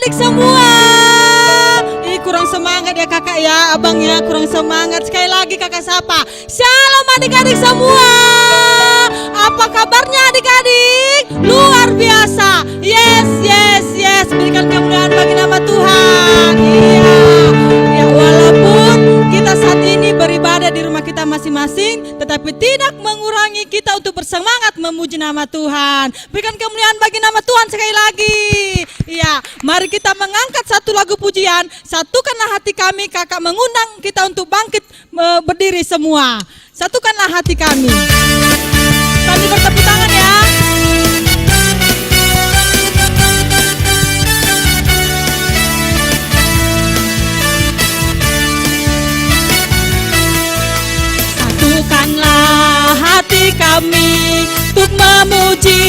adik-adik semua. Ih, kurang semangat ya kakak ya, abang ya, kurang semangat. Sekali lagi kakak sapa. Shalom adik-adik semua. Apa kabarnya adik-adik? Luar biasa. Yes, yes, yes. Berikan kemuliaan bagi nama Tuhan. Iya. Ya, walaupun kita saat ini beribadah di rumah kita masing-masing, tetapi tidak mengurangi kita untuk bersemangat memuji nama Tuhan. Berikan kemuliaan bagi nama Tuhan sekali lagi. Iya, mari kita mengangkat satu lagu pujian. Satukanlah hati kami, kakak mengundang kita untuk bangkit berdiri semua. Satukanlah hati kami. Sambil bertepuk tangan ya. Satukanlah hati kami untuk memuji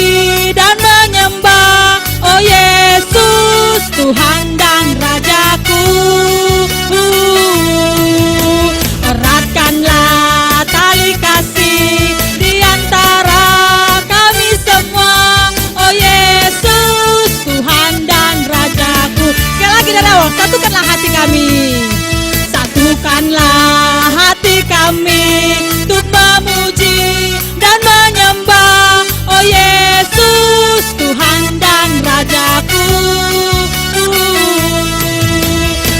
dan menyembah, oh Yesus, Tuhan dan Rajaku. Eratkanlah tali kasih di antara kami semua, oh Yesus, Tuhan dan Rajaku. Sekali lagi dari awal, satukanlah hati kami. Satukanlah hati kami untuk memuji dan menyembah, oh Yesus, Tuhan dan Rajaku.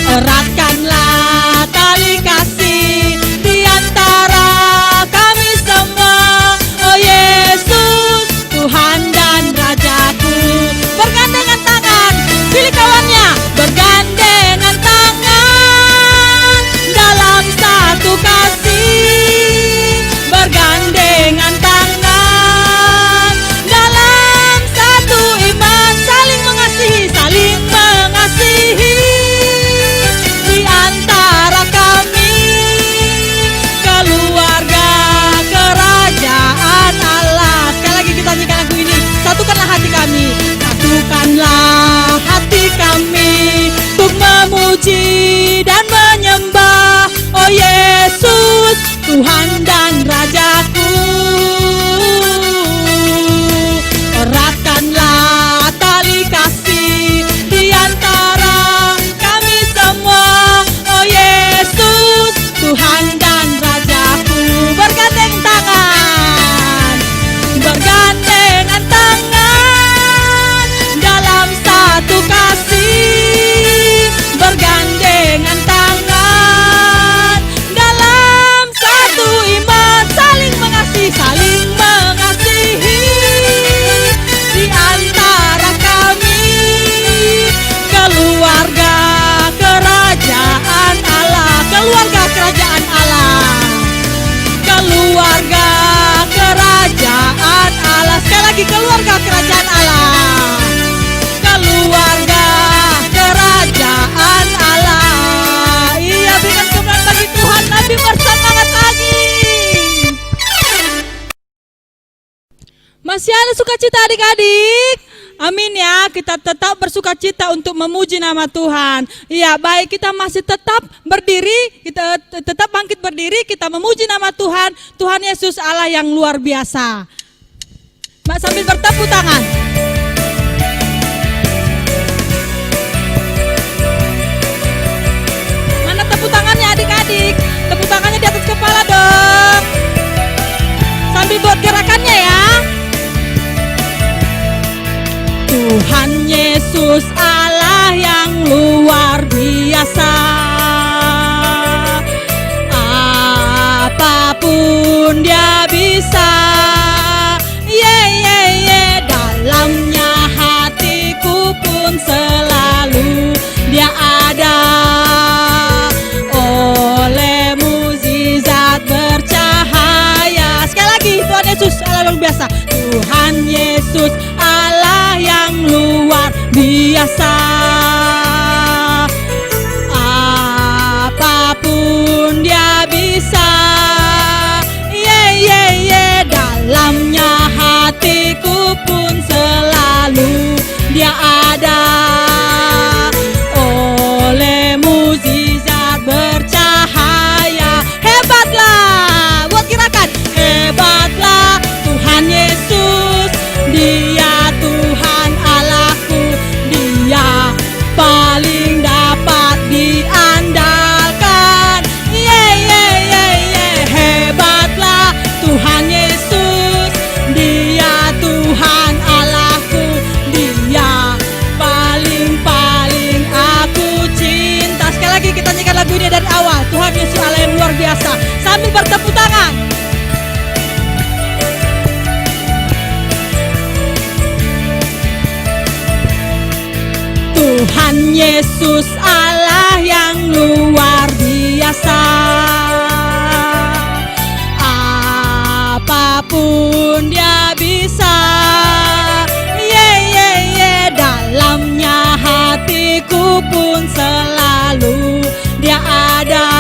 Eratkanlah tali kasih di antara kami semua, oh Yesus, Tuhan dan Rajaku. Bergandengan tangan, pilih kawannya, bergandengan tangan dalam satu kasih, bergandengan tangan dalam satu iman, saling mengasihi, saling mengasihi di antara kami, keluarga kerajaan Allah. Sekali lagi kita nyanyikan lagu ini. Satukanlah hati kami, satukanlah hati kami untuk memuji dan menyembah, oh Yesus, Tuhan dan Rajaku. Eratkanlah tali kasih di antara kami semua, oh Yesus, Tuhan dan Rajaku. Bergandengan tangan, bergandengan tangan dalam satu kasih, bergandengan tangan dalam satu iman, saling mengasihi, saling mengasihi di antara kami, keluarga kerajaan Allah, keluarga kerajaan Allah, keluarga kerajaan Allah. Sekali lagi, keluarga kerajaan Allah, keluarga kerajaan Allah. Iya, berikan kemuliaan bagi Tuhan, lebih bersemangat lagi. Masih ada sukacita adik-adik? Amin ya, kita tetap bersukacita untuk memuji nama Tuhan. Iya, baik, kita masih tetap berdiri, kita tetap bangkit berdiri, kita memuji nama Tuhan, Tuhan Yesus Allah yang luar biasa. Mbak, sambil bertepuk tangan. Mana tepuk tangannya adik-adik? Tepuk tangannya di atas kepala dong. Sambil buat gerakannya ya. Tuhan Yesus Allah yang luar biasa, apapun Dia bisa, dalam Tuhan Yesus Allah yang luar biasa. Sambil bertepuk tangan. Tuhan Yesus Allah yang luar biasa. Apapun Dia bisa. Dalamnya hatiku pun selalu Dia ada.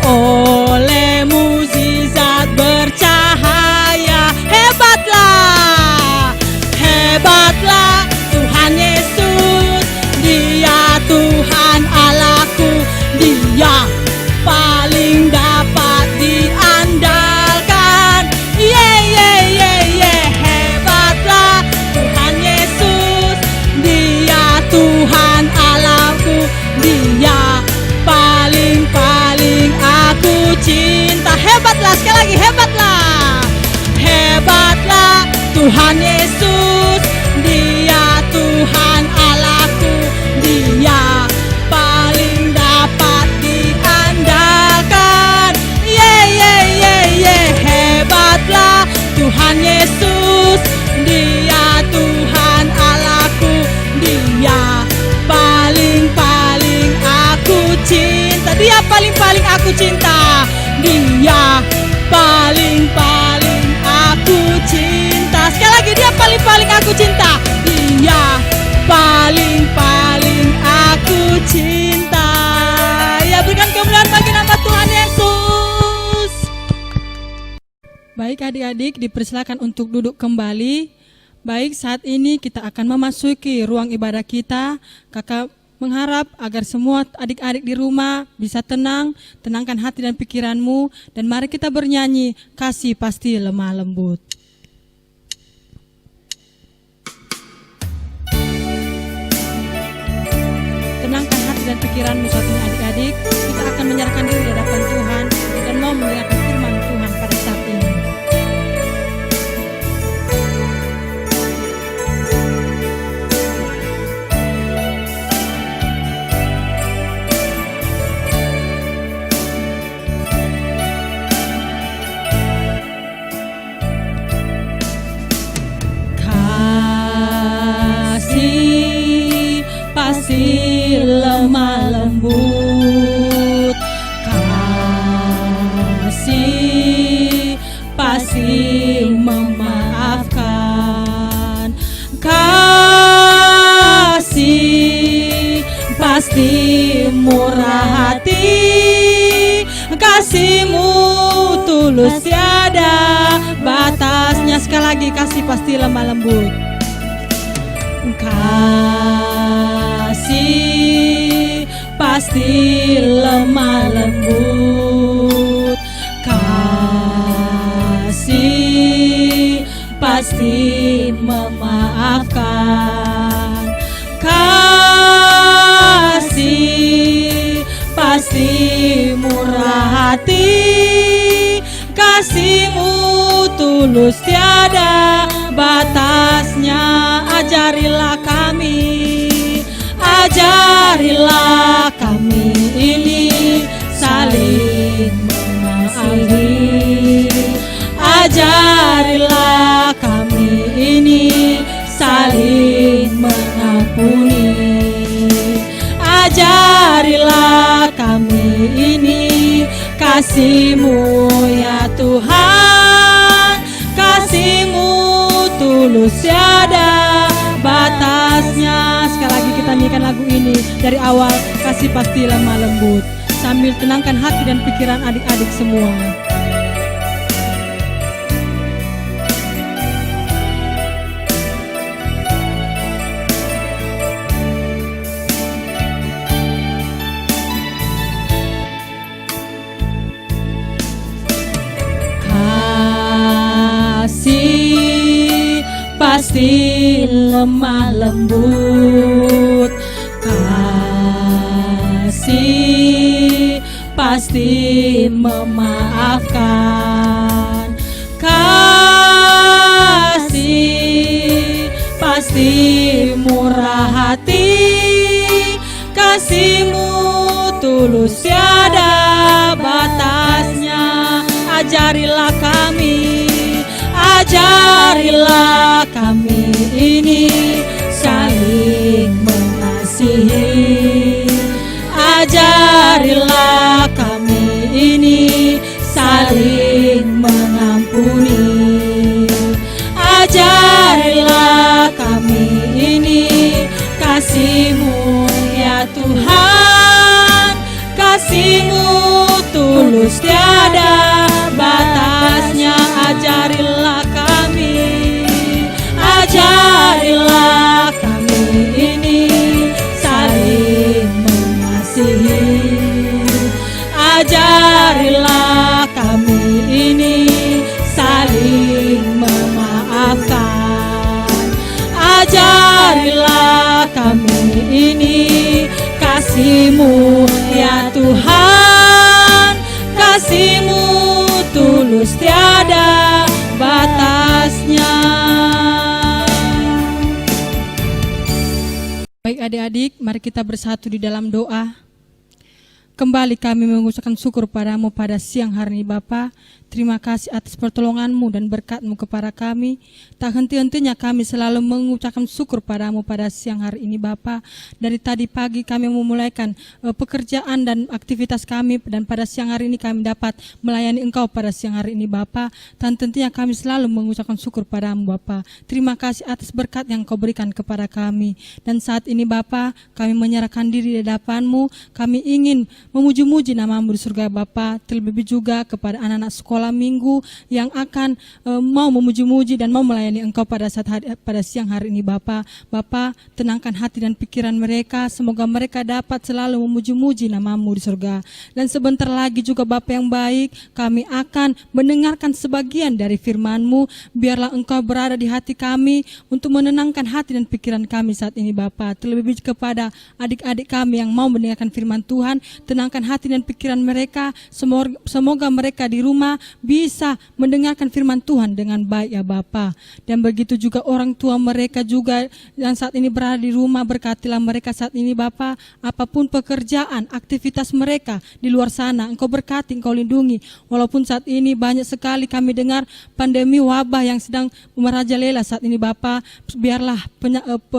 Oleh mukjizat bercahaya. Hebatlah, hebatlah Tuhan Yesus. Dia Tuhan Allahku. Dia paling dapat diandalkan. Hebatlah Tuhan Yesus. Dia Tuhan Allahku. Dia paling aku cinta. Hebatlah, sekali lagi hebatlah. Hebatlah Tuhan Yesus. Dia Tuhan Allahku. Dia paling dapat diandalkan. Hebatlah Tuhan Yesus. Dia Tuhan Allahku. Dia paling aku cinta. Dia paling aku cinta. Dia paling aku cinta. Sekali lagi, dia paling aku cinta. Dia paling aku cinta. Ya, berikan kemuliaan bagi nama Tuhan Yesus. Baik adik-adik, dipersilakan untuk duduk kembali. Baik, saat ini kita akan memasuki ruang ibadah kita. Kakak mengharap agar semua adik-adik di rumah bisa tenang, tenangkan hati dan pikiranmu, dan mari kita bernyanyi Kasih Pasti Lemah Lembut. Tenangkan hati dan pikiranmu saat ini adik-adik. Kita akan menyerahkan diri di hadapan Tuhan dan mau mendengarkan firman Tuhan pada saat ini. Pasti lemah lembut, kasih pasti memaafkan, kasih pasti murah hati, kasih-Mu tulus tiada batasnya. Sekali lagi, kasih pasti lemah lembut. Kasih pasti lemah lembut, kasih pasti memaafkan, kasih pasti murah hati, kasih-Mu tulus tiada batasnya. Ajarilah kami ini saling mengasihi. Ajarilah kami ini saling mengampuni. Ajarilah kami ini kasih-Mu ya Tuhan, kasih-Mu tulus tiada batasnya. Sekali lagi kita nyanyikan lagu ini dari awal, kasih pasti lemah lembut, sambil tenangkan hati dan pikiran adik-adik semua. Kasih pasti lemah lembut, kasih pasti memaafkan, kasih pasti murah hati, kasih-Mu tulus tiada batasnya. Ajarilah kami ini saling mengasihi. Ajarilah kami ini saling mengampuni. Ajarilah kami ini kasih-Mu ya Tuhan, kasih-Mu tulus tiada batasnya. Ajarilah kami ini saling mengasihi. Ajarilah kami ini saling memaafkan. Ajarilah kami ini kasih-Mu ya Tuhan, kasih-Mu tulus tiada batasnya. Baik adik-adik, mari kita bersatu di dalam doa. Kembali kami mengucapkan syukur padamu pada siang hari ini Bapa. Terima kasih atas pertolongan-Mu dan berkat-Mu kepada kami. Tak henti-hentinya kami selalu mengucapkan syukur padamu pada siang hari ini Bapa. Dari tadi pagi kami memulaikan pekerjaan dan aktivitas kami, dan pada siang hari ini kami dapat melayani Engkau pada siang hari ini Bapa. Dan tentunya kami selalu mengucapkan syukur padamu Bapa. Terima kasih atas berkat yang Kau berikan kepada kami. Dan saat ini Bapa, kami menyerahkan diri di hadapan-Mu. Kami ingin memuji-muji nama-Mu di surga Bapa. Terlebih juga kepada anak-anak sekolah minggu yang akan mau memuji-muji dan mau melayani Engkau pada siang hari ini Bapa. Bapa, tenangkan hati dan pikiran mereka, semoga mereka dapat selalu memuji-muji nama-Mu di surga. Dan sebentar lagi juga Bapa yang baik, kami akan mendengarkan sebagian dari firman-Mu. Biarlah Engkau berada di hati kami untuk menenangkan hati dan pikiran kami saat ini Bapa. Terlebih kepada adik-adik kami yang mau mendengarkan firman Tuhan, tenangkan hati dan pikiran mereka, semoga mereka di rumah bisa mendengarkan firman Tuhan dengan baik ya Bapa. Dan begitu juga orang tua mereka juga yang saat ini berada di rumah, berkatilah mereka saat ini Bapa. Apapun pekerjaan, aktivitas mereka di luar sana, Engkau berkati, Engkau lindungi. Walaupun saat ini banyak sekali kami dengar pandemi wabah yang sedang merajalela saat ini Bapa, biarlah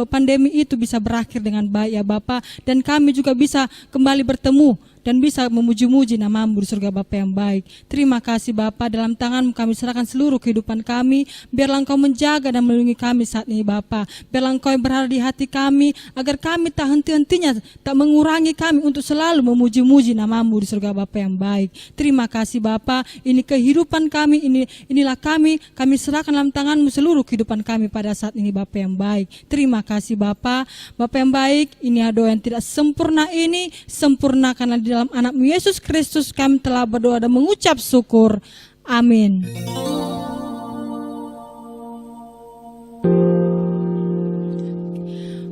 pandemi itu bisa berakhir dengan baik ya Bapa, dan kami juga bisa kembali bertemu dan bisa memuji-muji nama-Mu di surga Bapa yang baik. Terima kasih Bapa, dalam tangan-Mu kami serahkan seluruh kehidupan kami. Biarlah Engkau menjaga dan melindungi kami saat ini Bapa. Biarlah Engkau yang berada di hati kami, agar kami tak henti-hentinya, tak mengurangi kami untuk selalu memuji-muji nama-Mu di surga Bapa yang baik. Terima kasih Bapa, ini kehidupan kami, inilah kami serahkan dalam tangan-Mu seluruh kehidupan kami pada saat ini Bapa yang baik. Terima kasih Bapa. Bapa yang baik, ini doa yang tidak sempurna ini, sempurnakanlah di dalam anak-Mu Yesus Kristus kami telah berdoa dan mengucap syukur. Amin.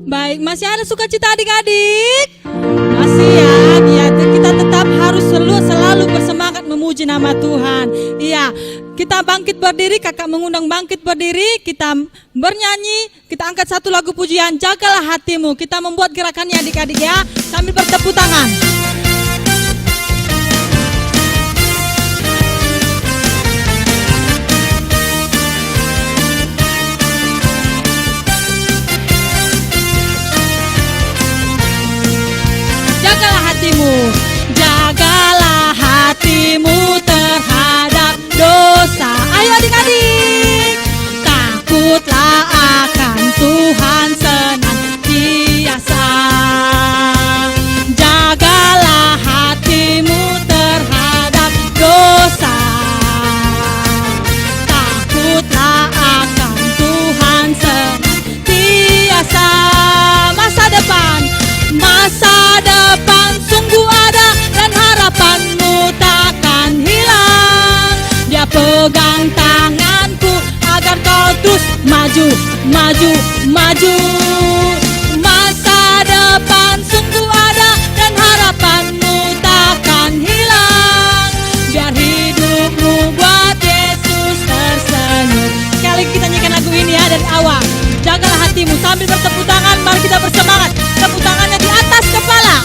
Baik, masih ada sukacita adik-adik? Masih ya, kita tetap harus selalu bersemangat memuji nama Tuhan. Iya, kita bangkit berdiri, kakak mengundang bangkit berdiri, kita bernyanyi, kita angkat satu lagu pujian, jagalah hatimu. Kita membuat gerakannya adik-adik ya, sambil bertepuk tangan. Jagalah hatimu, jagalah hatimu terhadap dosa. Ayo adik-adik, takutlah akan Tuhan senantiasa. Jagalah hatimu terhadap dosa. Takutlah akan Tuhan senantiasa. Masa depan sungguh ada, dan harapanmu takkan hilang. Dia pegang tanganku agar kau terus maju, maju, maju. Masa depan sungguh ada, dan harapanmu takkan hilang. Biar hidupmu buat Yesus tersenyum. Sekali kita nyanyikan lagu ini ya dari awal. Jagalah hatimu sambil bertepuk tangan, mari kita bersemangat. Tepuk tangannya di atas kepala.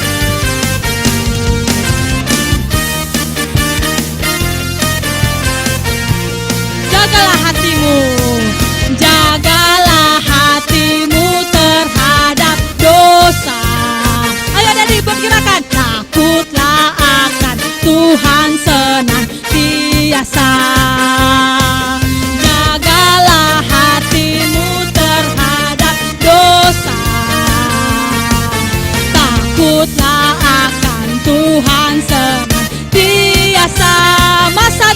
akan senantiasa. Masa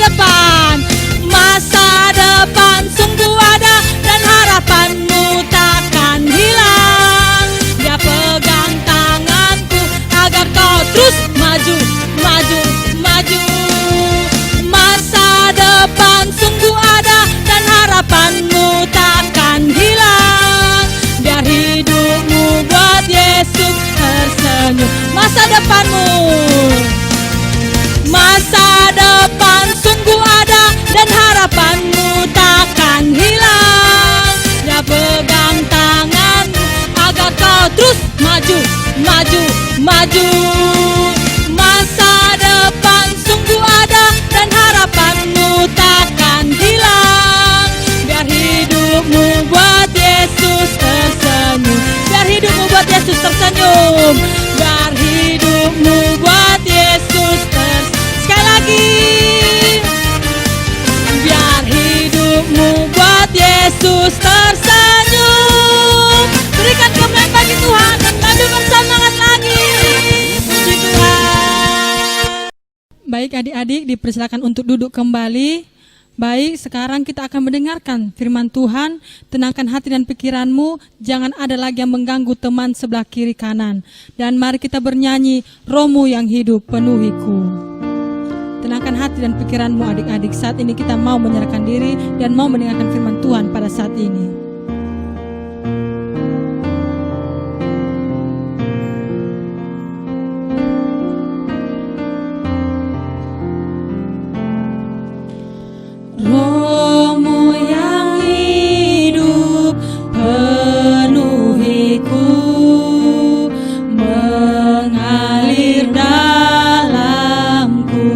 depan sungguh ada dan harapanmu takkan hilang. Dia pegang tanganku agar kau terus maju, maju, maju. Masa depan sungguh ada dan harapanmu takkan hilang. Biar hidupmu buat Yesus tersenyum. Masa depanmu, masa depan sungguh ada dan harapanmu takkan hilang. Dia pegang tanganmu agar kau terus maju, maju, maju. Masa depan sungguh ada dan harapanmu takkan hilang. Biar hidupmu buat Yesus tersenyum. Biar hidupmu buat Yesus tersenyum. Biar hidupmu buat Yesus tersenyum. Sekali lagi. Biar hidupmu buat Yesus tersenyum. Berikan kemuliaan bagi Tuhan dan kami bersemangat lagi. Puji Tuhan. Baik adik-adik, dipersilakan untuk duduk kembali. Baik, sekarang kita akan mendengarkan firman Tuhan. Tenangkan hati dan pikiranmu, jangan ada lagi yang mengganggu teman sebelah kiri kanan. Dan mari kita bernyanyi, Rohmu yang hidup penuhiku. Tenangkan hati dan pikiranmu adik-adik. Saat ini kita mau menyerahkan diri dan mau mendengarkan firman Tuhan pada saat ini. Rohmu yang hidup penuhiku, mengalir dalamku.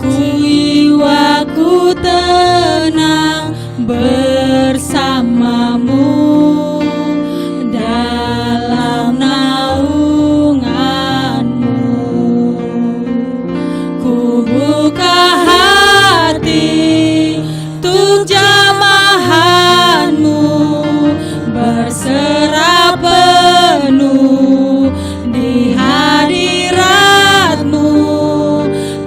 Jiwaku tenang bersamamu dalam naunganmu. Ku buka hati untuk jamahanmu, berserah penuh di hadiratmu.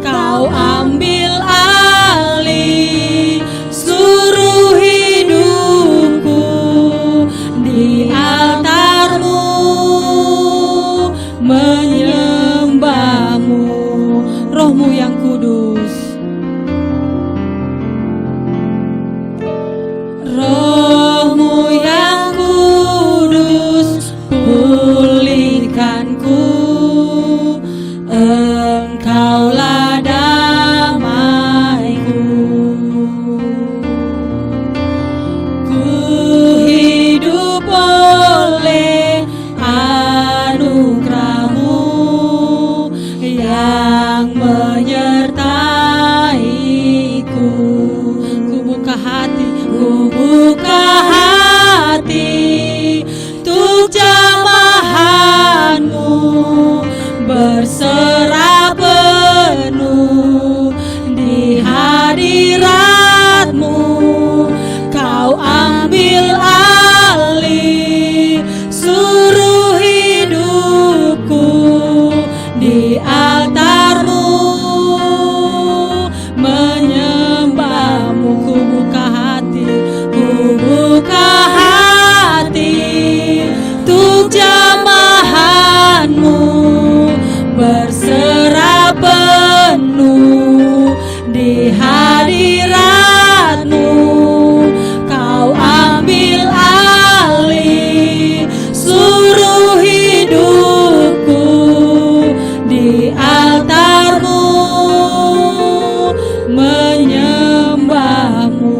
Kau ambil alih seluruh hidupku di altarmu, menyembahmu. Rohmu yang kudus, Rohmu yang kudus, pulihkanku. Engkaulah damaiku. Ku hidup oleh anugerah-Mu yang menyertaiku. Ku buka hati untuk jamahan-Mu, berserah penuh di hadirat-Mu. Kau ambil alih seluruh hidupku di altar-Mu, menyembah-Mu. Ku buka hati untuk jamahan-Mu, berserah penuh di hadirat-Mu. Kau ambil alih seluruh hidupku di altar-Mu, menyembah-Mu.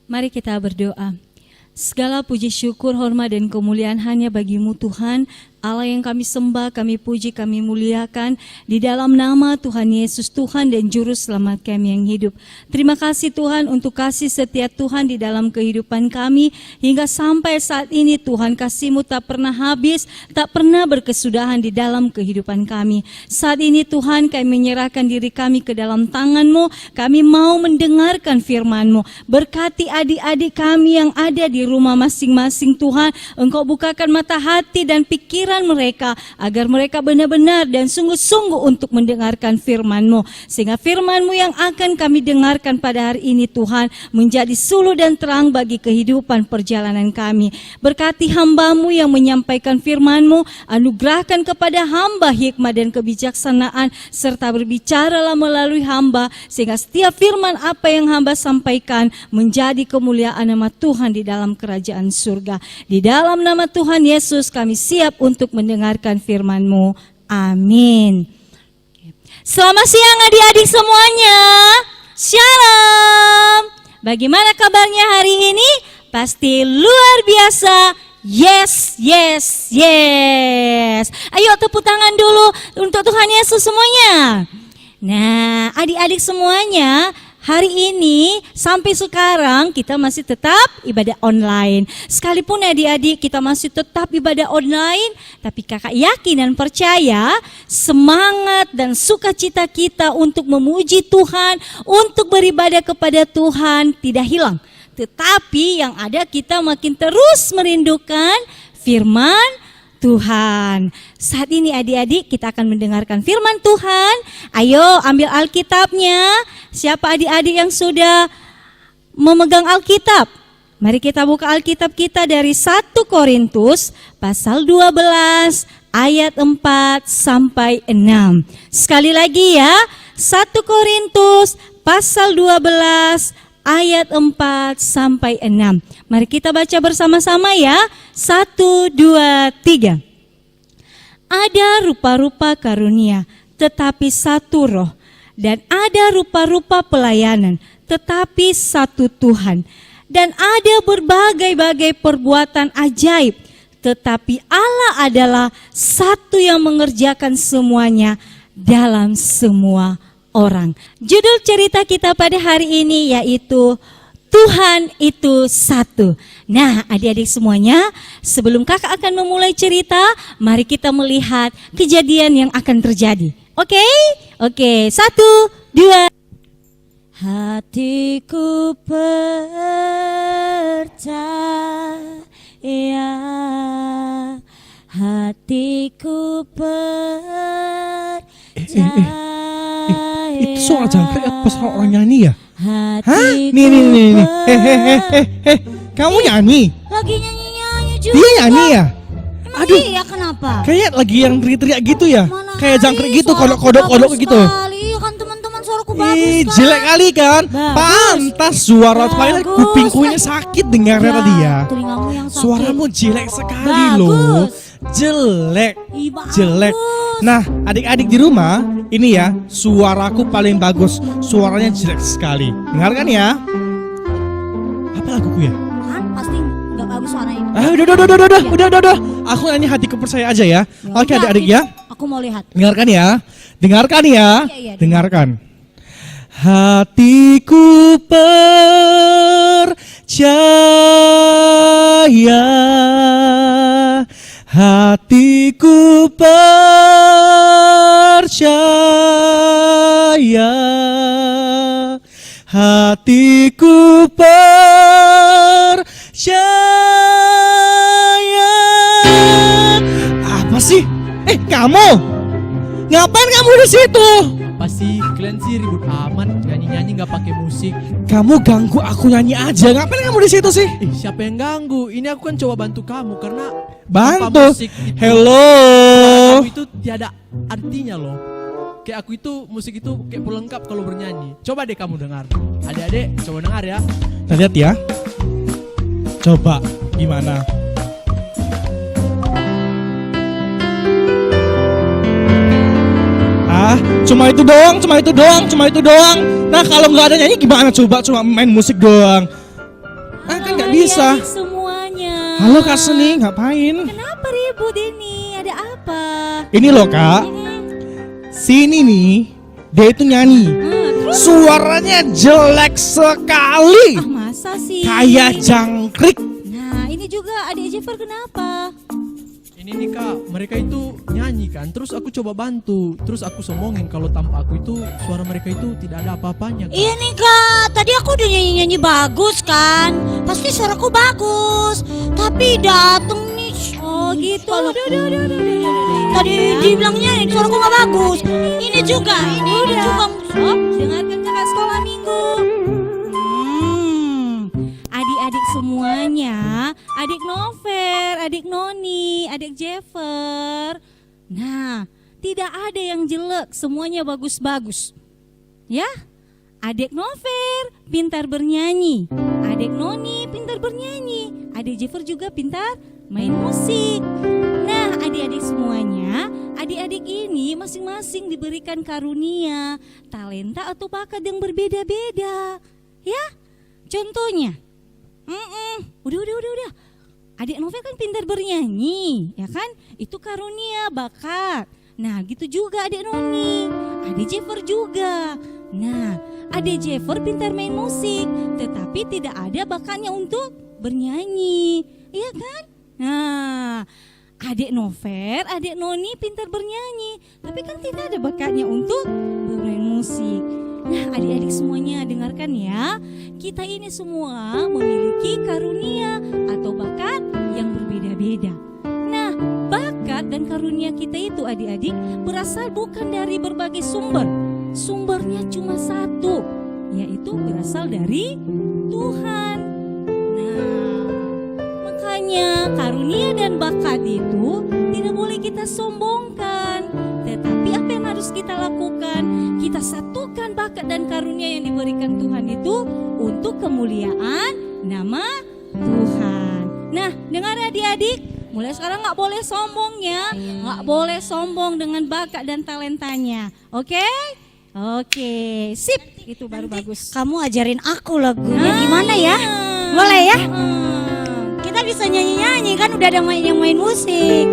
Mari kita berdoa. Segala puji syukur, hormat dan kemuliaan hanya bagi-Mu Tuhan, Allah yang kami sembah, kami puji, kami muliakan di dalam nama Tuhan Yesus, Tuhan dan Juru Selamat kami yang hidup. Terima kasih Tuhan untuk kasih setia Tuhan di dalam kehidupan kami hingga sampai saat ini Tuhan, kasih-Mu tak pernah habis, tak pernah berkesudahan di dalam kehidupan kami. Saat ini Tuhan, kami menyerahkan diri kami ke dalam tangan-Mu, kami mau mendengarkan firman-Mu. Berkati adik-adik kami yang ada di rumah masing-masing Tuhan, Engkau bukakan mata hati dan pikiran mereka agar mereka benar-benar dan sungguh-sungguh untuk mendengarkan firman-Mu, sehingga firman-Mu yang akan kami dengarkan pada hari ini Tuhan menjadi suluh dan terang bagi kehidupan perjalanan kami. Berkati hamba-Mu yang menyampaikan firman-Mu, anugerahkan kepada hamba hikmat dan kebijaksanaan serta berbicaralah melalui hamba sehingga setiap firman apa yang hamba sampaikan menjadi kemuliaan nama Tuhan di dalam kerajaan surga. Di dalam nama Tuhan Yesus kami siap untuk mendengarkan firman-Mu. Amin. Selamat siang adik-adik semuanya. Shalom. Bagaimana kabarnya hari ini? Pasti luar biasa. Yes, yes, yes. Ayo tepuk tangan dulu untuk Tuhan Yesus semuanya. Nah, adik-adik semuanya, hari ini sampai sekarang kita masih tetap ibadah online. Sekalipun adik-adik kita masih tetap ibadah online, tapi kakak yakin dan percaya semangat dan sukacita kita untuk memuji Tuhan, untuk beribadah kepada Tuhan tidak hilang. Tetapi yang ada kita makin terus merindukan firman Tuhan. Saat ini adik-adik kita akan mendengarkan firman Tuhan. Ayo ambil Alkitabnya. Siapa adik-adik yang sudah memegang Alkitab? Mari kita buka Alkitab kita dari 1 Korintus pasal 12 ayat 4 sampai 6. Sekali lagi ya, 1 Korintus pasal 12 ayat 4 sampai 6. Mari kita baca bersama-sama ya. 1, 2, 3. Ada rupa-rupa karunia, tetapi satu roh. Dan ada rupa-rupa pelayanan, tetapi satu Tuhan. Dan ada berbagai-bagai perbuatan ajaib, tetapi Allah adalah satu yang mengerjakan semuanya dalam semua orang. Judul cerita kita pada hari ini yaitu Tuhan itu satu. Nah, adik-adik semuanya, sebelum kakak akan memulai cerita, mari kita melihat kejadian yang akan terjadi. Oke? Oke, 1, 2. Hatiku percaya, hatiku percaya. Itu suara jangkrik apa suara orang nyanyi ya? Hah? Nih. Kamu nyanyi? Lagi nyanyi juga. Dia nyanyi ya? Emang Aduh. iya kenapa? Kayak lagi yang teriak-teriak gitu ya? Mana Kayak jangkrik gitu, suaraku kodok-kodok bagus gitu. sekali. Iya kan teman-teman, suaraku bagus kan? Jelek kali kan? Bagus. Pantas suara paling Bagus. kupingku ini sakit dengarnya tadi ya. Telingamu yang sakit. Suaramu jelek sekali Bagus. loh. Jelek. Ih, bagus. Jelek. Nah, adik-adik di rumah, ini ya, suaraku paling bagus. Suaranya jelek sekali. Dengarkan ya. Apa laguku ya? Kan pasti nggak bagus suaranya. Udah. Aku nyanyi hatiku percaya aja ya. Oke adik-adik ya. Aku mau lihat. Dengarkan ya. Dengarkan ya. Iya. Dengarkan. Hatiku percaya, hatiku percaya, hatiku percaya. Apa sih? Kamu? Ngapain kamu di situ? Apa sih kalian sih ribut amat nyanyi-nyanyi nggak pakai musik? Kamu ganggu aku nyanyi aja. Ngapain kamu di situ sih? Siapa yang ganggu? Ini aku kan coba bantu kamu karena tanpa Bantu. musik itu, Hello. kamu itu tiada artinya loh. Kayak aku itu musik itu kayak pelengkap kalau bernyanyi. Coba deh kamu dengar. Adik-adik coba dengar ya. Kita lihat ya. Coba gimana? Cuma itu doang. Nah, kalau nggak ada nyanyi gimana coba? Cuma main musik doang. Kan nggak bisa. Semuanya. Halo Kak Seni, ngapain? Kenapa ribut ini? Ada Kenapa? Ini loh kak, sini nih, dia itu nyanyi. Terus? Suaranya jelek sekali, Masa sih? kayak jangkrik. Nah, ini juga adik Jeffer kenapa? Ini nih kak, mereka itu nyanyi kan, terus aku coba bantu, terus aku sombongin kalau tanpa aku itu suara mereka itu tidak ada apa-apanya. Kak. Iya nih kak, tadi aku udah nyanyi-nyanyi bagus kan. Pasti suaraku bagus. Tapi dateng nih. Oh gitu. Kalau- Udah. Tadi dibilangnya suaraku gak bagus. Ini juga, ini juga. Oh, dengarkan kakak sekolah minggu. Adik-adik semuanya, adik Nover, adik Noni, adik Jeffer. Nah, tidak ada yang jelek, semuanya bagus-bagus. Ya, adik Nover pintar bernyanyi, adik Noni pintar bernyanyi, adik Jeffer juga pintar main musik. Nah, adik-adik semuanya, adik-adik ini masing-masing diberikan karunia, talenta atau bakat yang berbeda-beda. Ya, contohnya, udah. Adik Novel kan pintar bernyanyi, ya kan? Itu karunia, bakat. Nah, gitu juga adik Noni, adik Jeffer juga. Nah, adik Jeffer pintar main musik, tetapi tidak ada bakatnya untuk bernyanyi, iya kan? Nah, adik Nover, adik Noni pintar bernyanyi, tapi kan tidak ada bakatnya untuk bermain musik. Nah, adik-adik semuanya dengarkan ya. Kita ini semua memiliki karunia atau bakat yang berbeda-beda. Nah, bakat dan karunia kita itu adik-adik berasal bukan dari berbagai sumber. Sumbernya cuma satu, yaitu berasal dari Tuhan. Nah, makanya karunia dan bakat itu tidak boleh kita sombongkan. Tetapi apa yang harus kita lakukan? Kita satukan bakat dan karunia yang diberikan Tuhan itu untuk kemuliaan nama Tuhan. Nah, dengar adik-adik, mulai sekarang gak boleh sombong ya. Gak boleh sombong dengan bakat dan talentanya. Oke? Oke, sip. Itu baru bagus. Kamu ajarin aku lagunya gimana ya? Boleh ya? Kita bisa nyanyi-nyanyi kan udah ada yang main musik.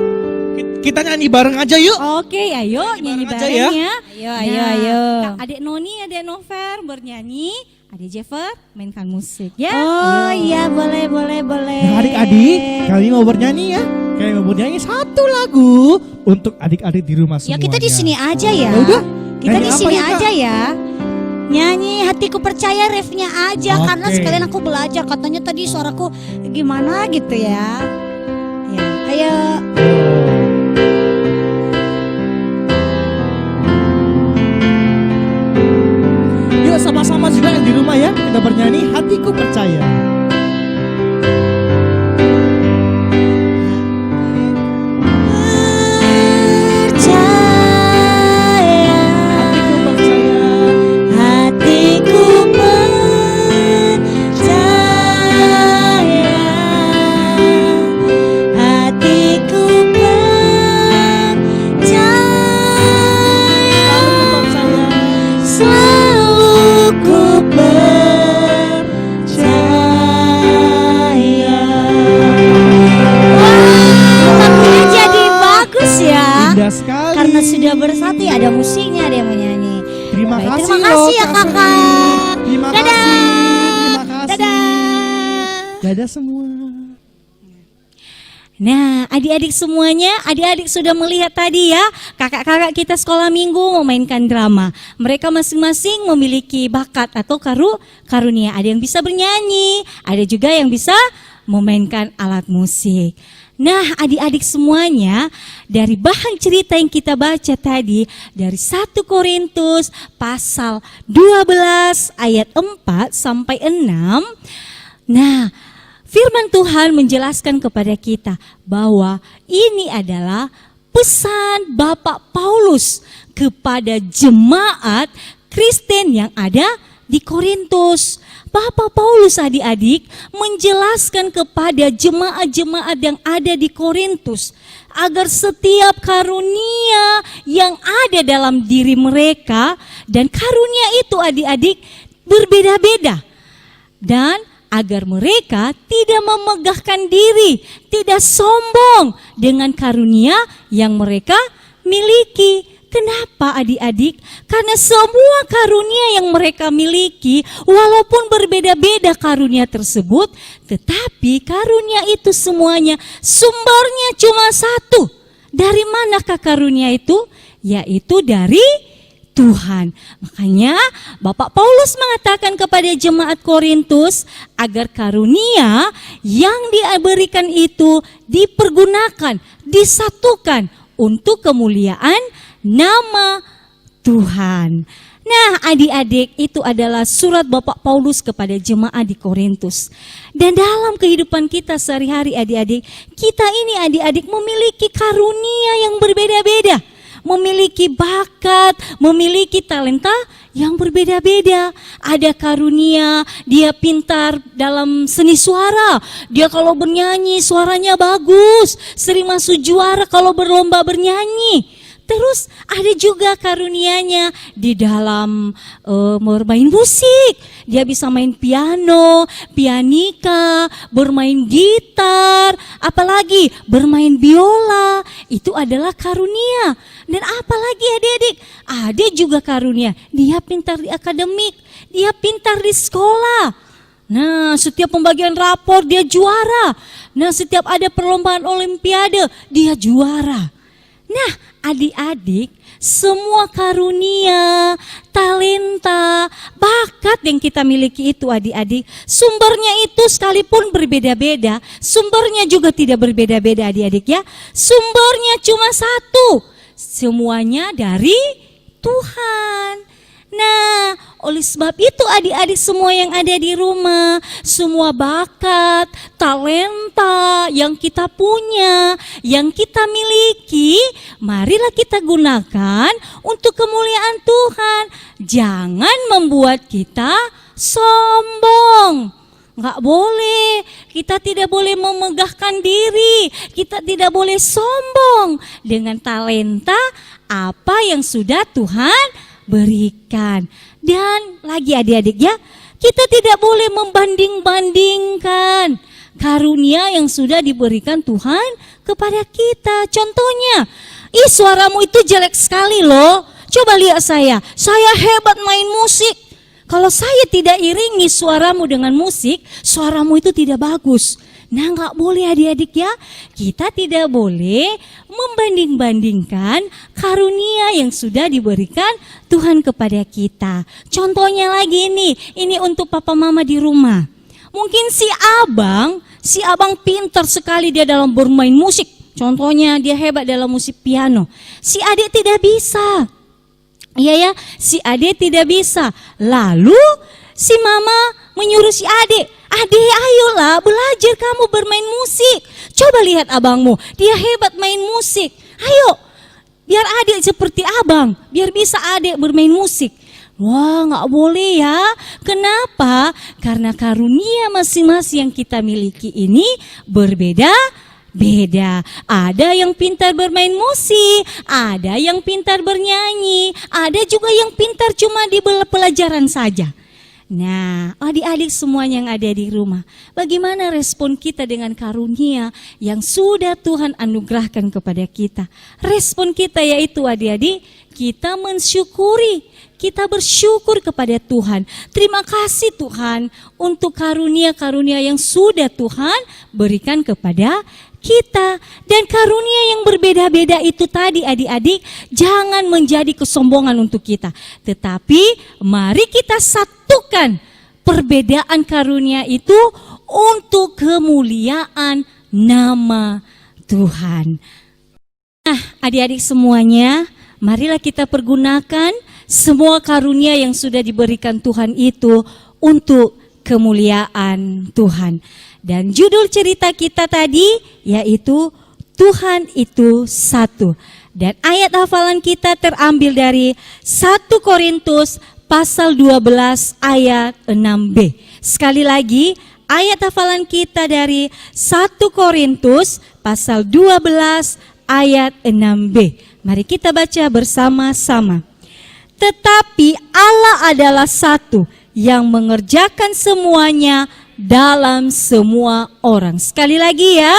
Kita nyanyi bareng aja yuk. Oke, ayo nyanyi bareng aja bareng ya. ya. Ayo. Kak, adik Noni, adik Nover bernyanyi, adik Jeffer mainkan musik ya. Oh Ayo. iya, boleh. Nah, adik-adik, kalian mau bernyanyi ya? Kalian mau bernyanyi satu lagu untuk adik-adik di rumah Ya semuanya. kita di sini aja ya. Ya udah. Kita Nyanyi di apa sini ya, Kak? aja ya. Nyanyi Hatiku Percaya refnya aja Oke. karena sekalian aku belajar katanya tadi suaraku gimana gitu ya. Ya, ayo. Yuk sama-sama juga yang di rumah ya. Kita bernyanyi Hatiku Percaya. Hatiku percaya, hatiku percaya, selalu ku percaya. Wah, lagunya jadi bagus ya. Indah sekali. Karena sudah bersatu ya, ada musiknya, ada yang menyanyi. Terima Baik, kasih terima loh, kasih ya Kak kakak. Feni. Terima Dadah. kasih. Terima kasih. Dadah. Dadah semua. Nah, adik-adik semuanya, adik-adik sudah melihat tadi ya, kakak-kakak kita sekolah minggu memainkan drama. Mereka masing-masing memiliki bakat atau karunia. Ada yang bisa bernyanyi, ada juga yang bisa memainkan alat musik. Nah, adik-adik semuanya, dari bahan cerita yang kita baca tadi, dari 1 Korintus pasal 12 ayat 4 sampai 6. Nah, firman Tuhan menjelaskan kepada kita bahwa ini adalah pesan Bapak Paulus kepada jemaat Kristen yang ada di Korintus. Bapak Paulus adik-adik menjelaskan kepada jemaat-jemaat yang ada di Korintus agar setiap karunia yang ada dalam diri mereka, dan karunia itu adik-adik berbeda-beda. Dan agar mereka tidak memegahkan diri, tidak sombong dengan karunia yang mereka miliki. Kenapa adik-adik? Karena semua karunia yang mereka miliki, walaupun berbeda-beda karunia tersebut, tetapi karunia itu semuanya sumbernya cuma satu. Dari manakah karunia itu? Yaitu dari Tuhan. Makanya Bapak Paulus mengatakan kepada jemaat Korintus agar karunia yang diberikan itu dipergunakan, disatukan untuk kemuliaan nama Tuhan. Nah, adik-adik, itu adalah surat Bapak Paulus kepada jemaat di Korintus. Dan dalam kehidupan kita sehari-hari adik-adik, kita ini adik-adik memiliki karunia yang berbeda-beda. Memiliki bakat, memiliki talenta yang berbeda-beda. Ada karunia, dia pintar dalam seni suara. Dia kalau bernyanyi suaranya bagus, sering masuk juara kalau berlomba bernyanyi. Terus ada juga karunianya di dalam bermain musik. Dia bisa main piano, pianika, bermain gitar, apalagi bermain biola. Itu adalah karunia. Dan apalagi adik-adik, ada juga karunia. Dia pintar di akademik, dia pintar di sekolah. Nah, setiap pembagian rapor dia juara. Nah, setiap ada perlombaan olimpiade, dia juara. Nah, adik-adik, semua karunia, talenta, bakat yang kita miliki itu adik-adik, sumbernya itu sekalipun berbeda-beda, sumbernya juga tidak berbeda-beda adik-adik ya. Sumbernya cuma satu, semuanya dari Tuhan. Nah, oleh sebab itu adik-adik semua yang ada di rumah, semua bakat, talenta yang kita punya, yang kita miliki, marilah kita gunakan untuk kemuliaan Tuhan. Jangan membuat kita sombong. Enggak boleh, kita tidak boleh memegahkan diri, kita tidak boleh sombong dengan talenta apa yang sudah Tuhan berikan. Dan lagi adik-adik ya, kita tidak boleh membanding-bandingkan karunia yang sudah diberikan Tuhan kepada kita. Contohnya, suaramu itu jelek sekali loh. Coba lihat saya hebat main musik. Kalau saya tidak iringi suaramu dengan musik, suaramu itu tidak bagus. Nah, nggak boleh adik-adik ya. Kita tidak boleh membanding-bandingkan karunia yang sudah diberikan Tuhan kepada kita. Contohnya lagi ini untuk papa mama di rumah. Mungkin si abang pintar sekali dia dalam bermain musik. Contohnya dia hebat dalam musik piano. Si adik tidak bisa. Iya ya, si adik tidak bisa. Lalu si mama menyuruh si adik, "Adik, ayolah belajar kamu bermain musik. Coba lihat abangmu, dia hebat main musik. Ayo, biar adik seperti abang, biar bisa adik bermain musik." Wah, nggak boleh ya. Kenapa? Karena karunia masing-masing yang kita miliki ini berbeda-beda. Ada yang pintar bermain musik, ada yang pintar bernyanyi, ada juga yang pintar cuma di pelajaran saja. Nah, adik-adik semuanya yang ada di rumah, bagaimana respon kita dengan karunia yang sudah Tuhan anugerahkan kepada kita? Respon kita yaitu adik-adik, kita mensyukuri, kita bersyukur kepada Tuhan. Terima kasih Tuhan untuk karunia-karunia yang sudah Tuhan berikan kepada kita. Dan karunia yang berbeda-beda itu tadi adik-adik, jangan menjadi kesombongan untuk kita. Tetapi mari kita satukan perbedaan karunia itu untuk kemuliaan nama Tuhan. Nah, adik-adik semuanya, marilah kita pergunakan semua karunia yang sudah diberikan Tuhan itu untuk kemuliaan Tuhan. Dan judul cerita kita tadi yaitu Tuhan itu satu. Dan ayat hafalan kita terambil dari 1 Korintus pasal 12 ayat 6b. Sekali lagi, ayat hafalan kita dari 1 Korintus pasal 12 ayat 6b. Mari kita baca bersama-sama. Tetapi Allah adalah satu yang mengerjakan semuanya dalam semua orang. Sekali lagi ya,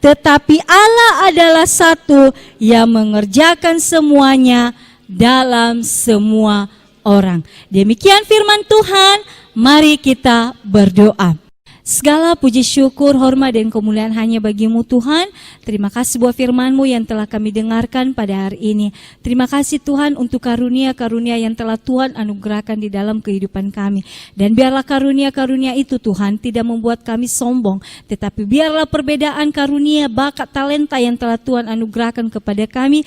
tetapi Allah adalah satu yang mengerjakan semuanya dalam semua orang. Demikian firman Tuhan, mari kita berdoa. Segala puji syukur, hormat dan kemuliaan hanya bagimu Tuhan. Terima kasih buat firman-Mu yang telah kami dengarkan pada hari ini. Terima kasih Tuhan untuk karunia-karunia yang telah Tuhan anugerahkan di dalam kehidupan kami. Dan biarlah karunia-karunia itu Tuhan tidak membuat kami sombong. Tetapi biarlah perbedaan karunia, bakat, talenta yang telah Tuhan anugerahkan kepada kami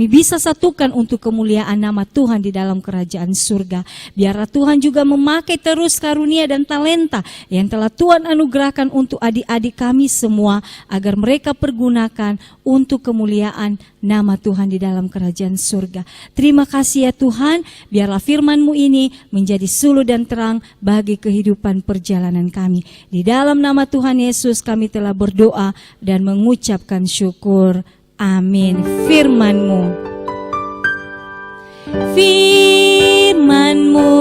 bisa satukan untuk kemuliaan nama Tuhan di dalam kerajaan surga. Biarlah Tuhan juga memakai terus karunia dan talenta yang telah Tuhan anugerahkan untuk adik-adik kami semua, agar mereka pergunakan untuk kemuliaan nama Tuhan di dalam kerajaan surga. Terima kasih ya Tuhan, biarlah firman-Mu ini menjadi suluh dan terang bagi kehidupan perjalanan kami. Di dalam nama Tuhan Yesus kami telah berdoa dan mengucapkan syukur. Amin. Firman-Mu, firman-Mu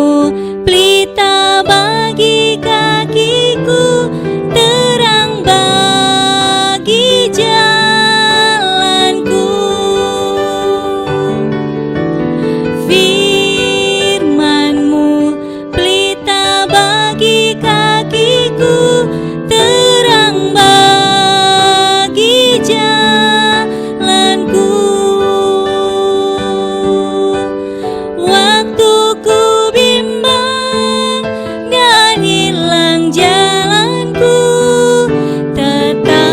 pelita bagi kakiku, terang bagi jalanku. Firman-Mu pelita bagi kakiku, terang bagi jalanku. Waktu ku bimbang dan hilang jalanku, tetaplah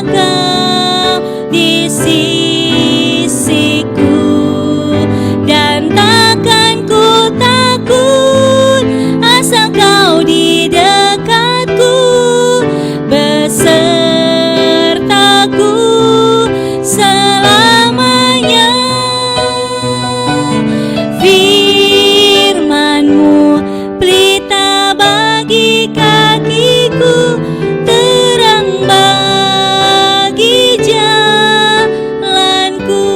Kau di sisiku, dan takkan ku takut asal Kau di dekatku, besertaku selamanya. Firman-Mu pelita bagi kakiku, terang bagi jalanku.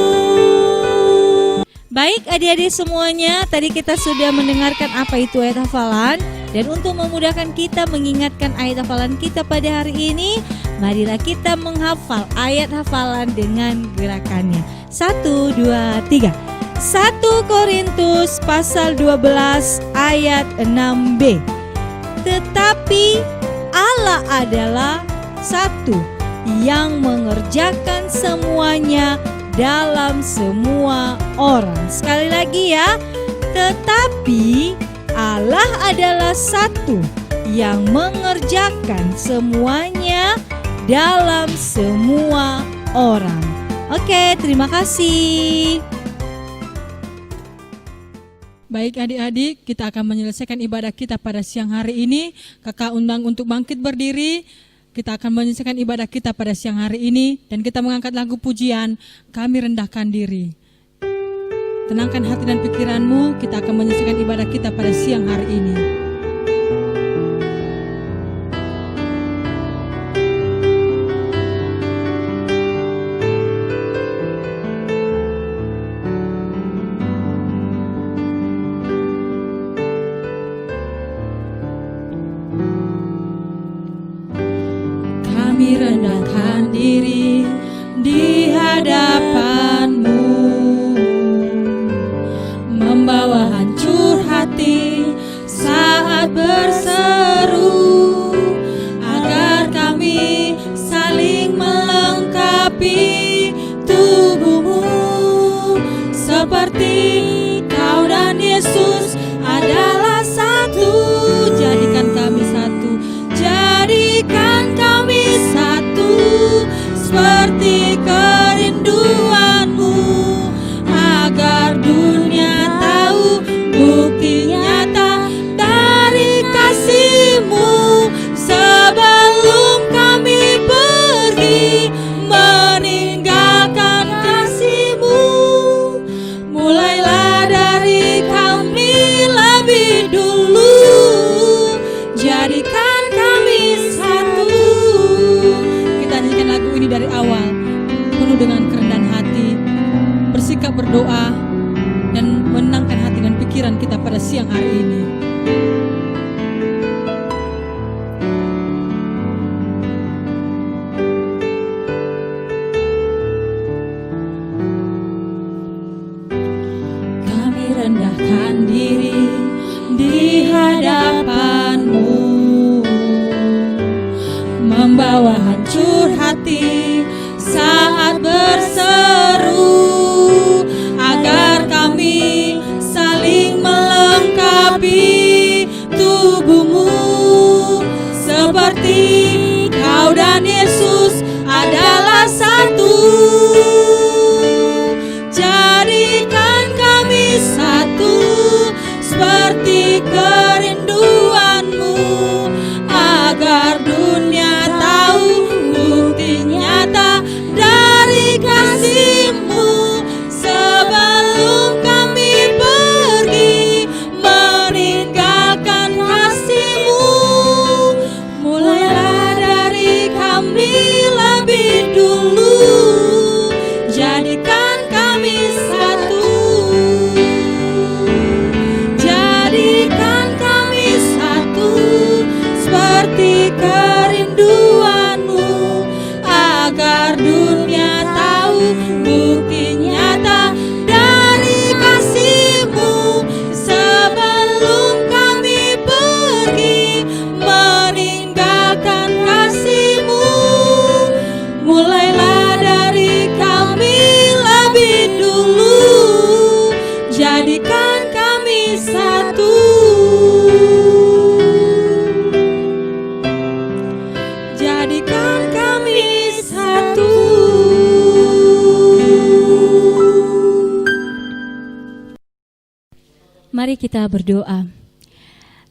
Baik adik-adik semuanya, tadi kita sudah mendengarkan apa itu ayat hafalan. Dan untuk memudahkan kita mengingatkan ayat hafalan kita pada hari ini, marilah kita menghafal ayat hafalan dengan gerakannya. 1, 2, 3. 1 Korintus pasal 12 ayat 6b. Tetapi Allah adalah satu yang mengerjakan semuanya dalam semua orang. Sekali lagi ya, tetapi Allah adalah satu yang mengerjakan semuanya dalam semua orang. Oke, terima kasih. Baik adik-adik, kita akan menyelesaikan ibadah kita pada siang hari ini. Kakak undang untuk bangkit berdiri. Kita akan menyelesaikan ibadah kita pada siang hari ini. Dan kita mengangkat lagu pujian, Kami Rendahkan Diri. Tenangkan hati dan pikiranmu, kita akan menyelesaikan ibadah kita pada siang hari ini. Kami rendahkan diri di hadapan-Mu, membawa hancur hati saat berseru, agar kami saling melengkapi tubuh-Mu, seperti Kau dan Yesus adalah satu. Jadikan kami satu, jadikan kami satu, seperti kerinduan membawa hancur hati saat berseru, agar kami saling melengkapi tubuhmu, seperti kau dan Yesus adalah satu. Jadikan kami satu, seperti kerinduanmu, agar dunia tahu bukti nyata dari kasih-Mu. Sebelum kami pergi meninggalkan kasih-Mu, mulailah dari kami lebih dulu. Jadikan kami satu, jadikan kami satu, seperti kerinduanmu, agar dunia tahu bukti nyata dari kasih-Mu. Sebelum kami pergi meninggalkan kasih-Mu, mulailah dari kami lebih dulu. Jadikan kami satu, jadikan kami satu. Mari kita berdoa.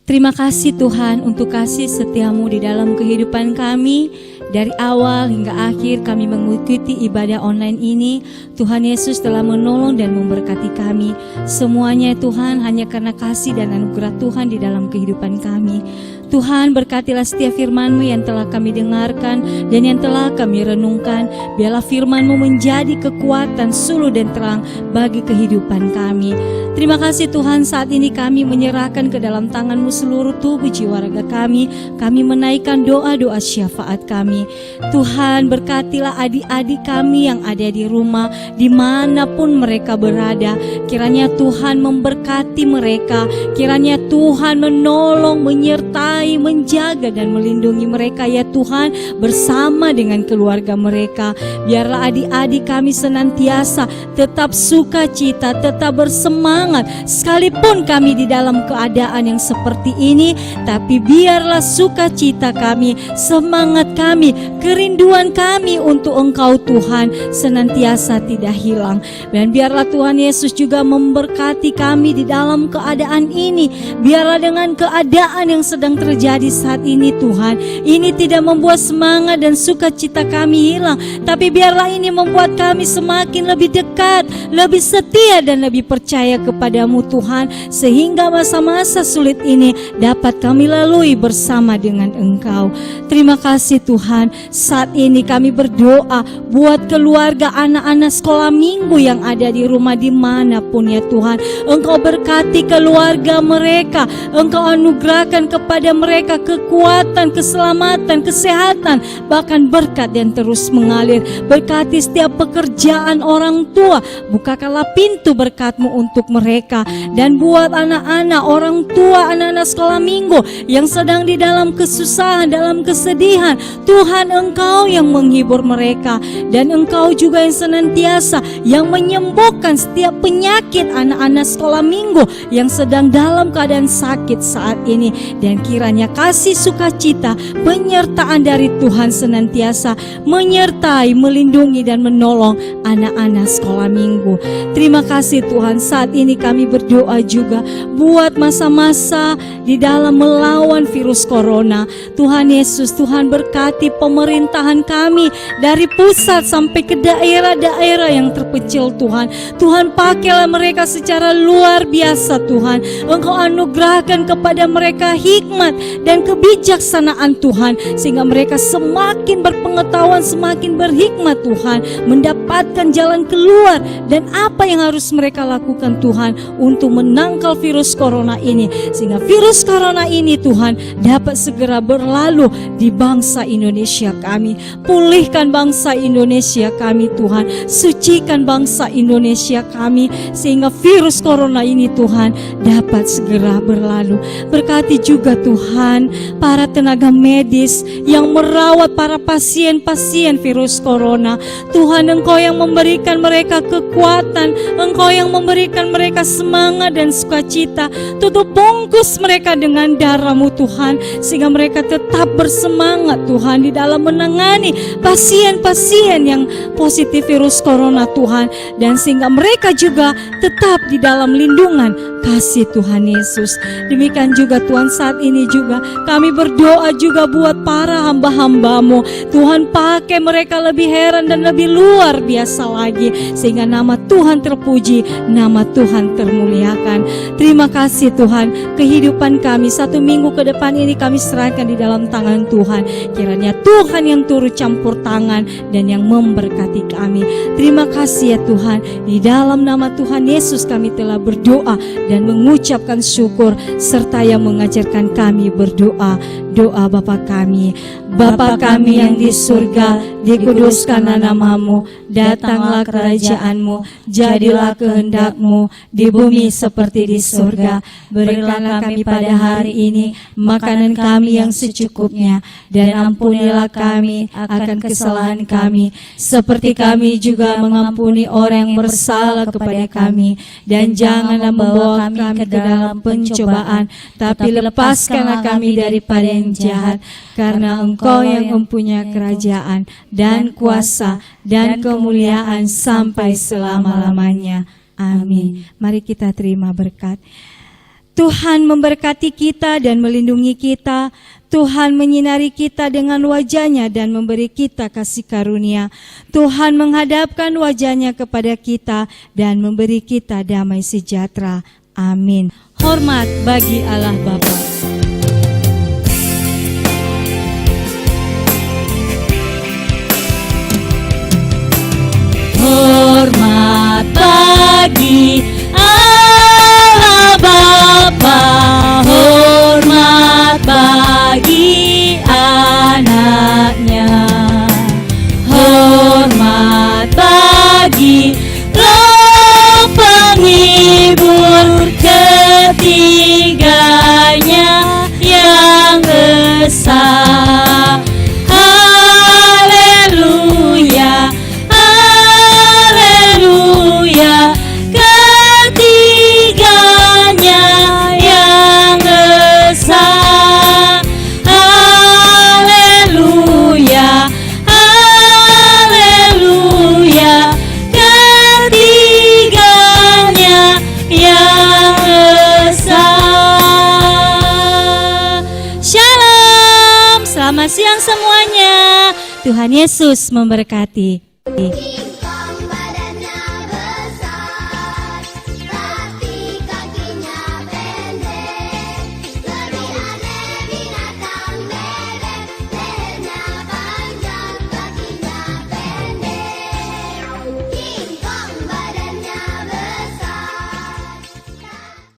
Terima kasih Tuhan untuk kasih setia-Mu di dalam kehidupan kami. Dari awal hingga akhir kami mengikuti ibadah online ini, Tuhan Yesus telah menolong dan memberkati kami. Semuanya Tuhan hanya karena kasih dan anugerah Tuhan di dalam kehidupan kami. Tuhan, berkatilah setiap firman-Mu yang telah kami dengarkan dan yang telah kami renungkan. Biarlah firman-Mu menjadi kekuatan, suluh dan terang bagi kehidupan kami. Terima kasih Tuhan, saat ini kami menyerahkan ke dalam tangan-Mu seluruh tubuh jiwa raga kami. Kami menaikkan doa-doa syafaat kami. Tuhan, berkatilah adik-adik kami yang ada di rumah, dimanapun mereka berada. Kiranya Tuhan memberkati mereka. Kiranya Tuhan menolong, menyertai, menjaga dan melindungi mereka ya Tuhan, bersama dengan keluarga mereka. Biarlah adik-adik kami senantiasa tetap sukacita, tetap bersemangat, sekalipun kami di dalam keadaan yang seperti ini. Tapi biarlah sukacita kami, semangat kami, kerinduan kami untuk Engkau Tuhan senantiasa tidak hilang. Dan biarlah Tuhan Yesus juga memberkati kami di dalam keadaan ini. Biarlah dengan keadaan yang sedang terjadi saat ini Tuhan, ini tidak membuat semangat dan sukacita kami hilang, tapi biarlah ini membuat kami semakin lebih dekat, lebih setia dan lebih percaya kepadamu Tuhan, sehingga masa-masa sulit ini dapat kami lalui bersama dengan Engkau. Terima kasih Tuhan. Saat ini kami berdoa buat keluarga anak-anak sekolah minggu yang ada di rumah dimanapun ya Tuhan. Engkau berkati keluarga mereka, Engkau anugerahkan kepada mereka kekuatan, keselamatan, kesehatan, bahkan berkat yang terus mengalir. Berkati setiap pekerjaan orang tua, bukakanlah pintu berkat-Mu untuk mereka. Dan buat anak-anak, orang tua, anak-anak sekolah minggu yang sedang di dalam kesusahan, dalam kesedihan, Tuhan Engkau yang menghibur mereka. Dan Engkau juga yang senantiasa yang menyembuhkan setiap penyakit anak-anak sekolah minggu yang sedang dalam keadaan sakit saat ini. Dan kiranya kasih sukacita, penyertaan dari Tuhan senantiasa menyertai, melindungi dan menolong anak-anak sekolah minggu. Terima kasih Tuhan. Saat ini kami berdoa juga buat masa-masa di dalam melawan virus corona. Tuhan Yesus, Tuhan berkati pemerintahan kami dari pusat sampai ke daerah-daerah yang terpencil Tuhan. Tuhan pakailah mereka secara luar biasa Tuhan. Engkau anugerahkan kepada mereka hikmat dan kebijaksanaan Tuhan, sehingga mereka semakin berpengetahuan, semakin berhikmat Tuhan, mendapatkan jalan keluar luar, dan apa yang harus mereka lakukan Tuhan untuk menangkal virus corona ini, sehingga virus corona ini Tuhan dapat segera berlalu di bangsa Indonesia kami. Pulihkan bangsa Indonesia kami Tuhan, sucikan bangsa Indonesia kami, sehingga virus corona ini Tuhan dapat segera berlalu. Berkati juga Tuhan para tenaga medis yang merawat para pasien-pasien virus corona. Tuhan, Engkau yang memberikan mereka kekuatan, Engkau yang memberikan mereka semangat dan sukacita. Tutup bungkus mereka dengan darah-Mu Tuhan, sehingga mereka tetap bersemangat Tuhan di dalam menangani pasien-pasien yang positif virus corona Tuhan, dan sehingga mereka juga tetap di dalam lindungan kasih Tuhan Yesus. Demikian juga Tuhan, saat ini juga kami berdoa juga buat para hamba-hamba-Mu Tuhan, pakai mereka lebih heran dan lebih luar biasa lagi, sehingga nama Tuhan terpuji, nama Tuhan termuliakan. Terima kasih Tuhan, kehidupan kami 1 minggu ke depan ini kami serahkan di dalam tangan Tuhan. Kiranya Tuhan yang turut campur tangan dan yang memberkati kami. Terima kasih ya Tuhan, di dalam nama Tuhan Yesus kami telah berdoa dan mengucapkan syukur, serta yang mengajarkan kami berdoa. Doa Bapa kami, Bapa kami yang di surga, dikuduskanlah nama-Mu, datanglah kerajaan-Mu, jadilah kehendak-Mu di bumi seperti di surga. Berikanlah kami pada hari ini makanan kami yang secukupnya, dan ampunilah kami akan kesalahan kami, seperti kami juga mengampuni orang yang bersalah kepada kami. Dan janganlah membawa kami ke dalam pencobaan, tapi lepaskanlah kami daripada yang jahat, karena Engkau yang mempunyai kerajaan dan kuasa dan kemuliaan sampai selama-lamanya. Amin. Mari kita terima berkat. Tuhan memberkati kita dan melindungi kita. Tuhan menyinari kita dengan wajah-Nya dan memberi kita kasih karunia. Tuhan menghadapkan wajah-Nya kepada kita dan memberi kita damai sejahtera. Amin. Hormat bagi Allah Bapa. Hormat bagi Allah Bapa, hormat bagi anak-Nya, hormat bagi Roh penghibur ketiganya yang esa. Haleluya, haleluya, ketiganya yang esa. Haleluya, haleluya, ketiganya yang esa. Shalom, selamat siang semuanya. Tuhan Yesus memberkati.